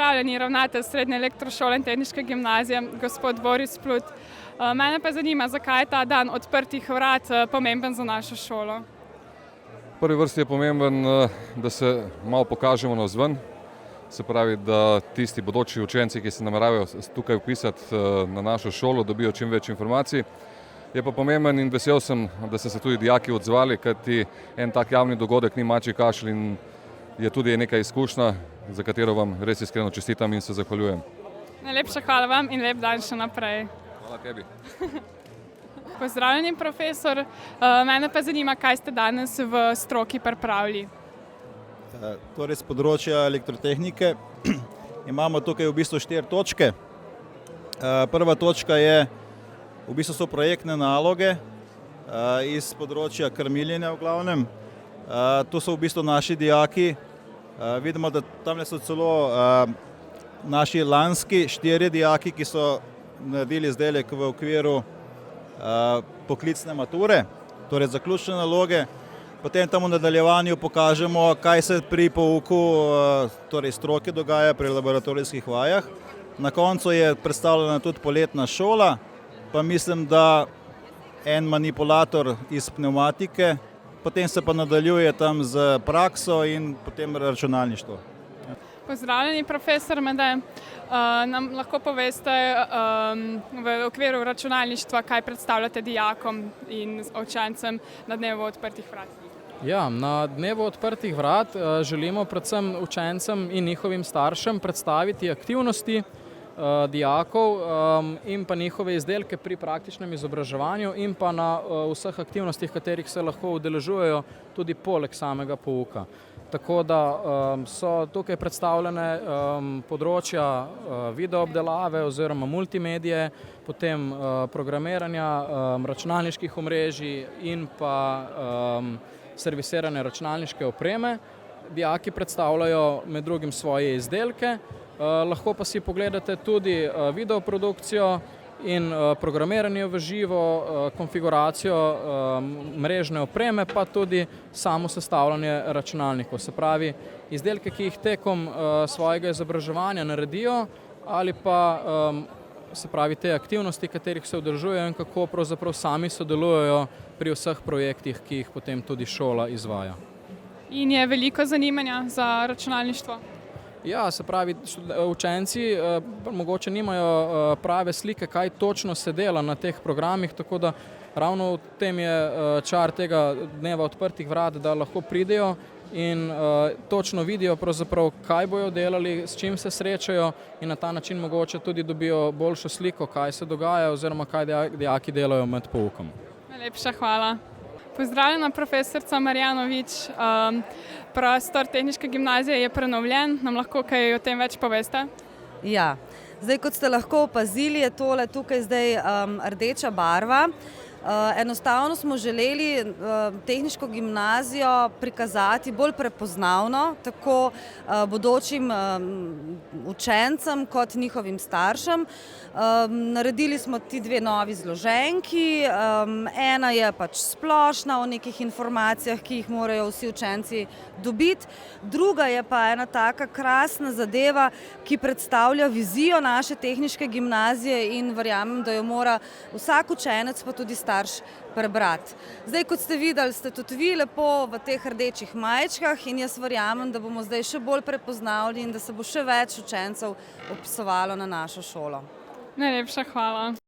Pozdravljeni, ravnatelj Srednje elektrošole in tehniške gimnazije, gospod Boris Plut. Mene pa zanima, zakaj je ta dan odprtih vrat pomemben za našo šolo? V prvi vrsti je pomemben, da se malo pokažemo navzven, se pravi, da tisti bodoči učenci, ki se nameravajo tukaj vpisati na našo šolo, dobijo čim več informacij. Je pa pomemben in vesel sem, da so se tudi dijaki odzvali, kajti en tak javni dogodek ni mačji kašelj in je tudi neka izkušnja, za katero vam res iskreno čestitam in se zahvaljujem. Najlepša hvala vam in lep dan še naprej. Hvala tebi. Pozdravljeni, profesor. Mene pa zanima, kaj ste danes v stroki pripravili. Torej, z področja elektrotehnike imamo tukaj v bistvu 4 točke. Prva točka so projektne naloge iz področja krmiljenja v glavnem. To so v bistvu naši dijaki. Vidimo, da tamle so celo naši lanski 4 dijaki, ki so naredili izdelek v okviru poklicne mature, torej zaključne naloge. Potem tam v nadaljevanju pokažemo, kaj se pri pouku torej stroke dogaja pri laboratorijskih vajah. Na koncu je predstavljena tudi poletna šola, pa mislim, da en manipulator iz pnevmatike, potem se pa nadaljuje tam z prakso in potem računalništvo. Pozdravljeni, profesor Mede. Nam lahko poveste v okviru računalništva, kaj predstavljate dijakom in učencem na dnevu odprtih vrat? Ja, na dnevu odprtih vrat želimo predvsem učencem in njihovim staršem predstaviti aktivnosti dijakov in pa njihove izdelke pri praktičnem izobraževanju in pa na vseh aktivnostih, katerih se lahko udeležujejo tudi poleg samega pouka. Tako da so tukaj predstavljene področja videoobdelave oziroma multimedije, potem programiranja računalniških omrežij in pa servisirane računalniške opreme. Dijaki predstavljajo med drugim svoje izdelke, lahko pa si pogledate tudi videoprodukcijo in programiranje v živo, konfiguracijo mrežne opreme, pa tudi samo sestavljanje računalnikov. Se pravi, izdelke, ki jih tekom svojega izobraževanja naredijo, ali pa se pravi te aktivnosti, katerih se udeležujejo in kako pravzaprav sami sodelujejo pri vseh projektih, ki jih potem tudi šola izvaja. In je veliko zanimanja za računalništvo? Ja, se pravi, učenci mogoče nimajo prave slike, kaj točno se dela na teh programih, tako da ravno v tem je čar tega dneva odprtih vrat, da lahko pridejo in točno vidijo pravzaprav, kaj bojo delali, s čim se srečajo in na ta način mogoče tudi dobijo boljšo sliko, kaj se dogaja oziroma kaj dijaki delajo med poukom. Najlepša hvala. Pozdravljena, profesorica Marjanovič. Prostor tehniške gimnazije je prenovljen. Nam lahko kaj o tem več poveste? Ja, zdaj kot ste lahko opazili, je tole tukaj zdaj rdeča barva. Enostavno smo želeli tehniško gimnazijo prikazati bolj prepoznavno, tako bodočim učencem kot njihovim staršem. Naredili smo ti 2 novi zloženki, ena je pač splošna o nekih informacijah, ki jih morajo vsi učenci dobiti, druga je pa ena taka krasna zadeva, ki predstavlja vizijo naše tehniške gimnazije in verjamem, da jo mora vsak učenec pa tudi starš prebrati. Zdaj, kot ste videli, ste tudi vi lepo v teh rdečih majčkah in jaz verjamem, da bomo zdaj še bolj prepoznavni in da se bo še več učencev vpisovalo na našo šolo. Najlepša hvala.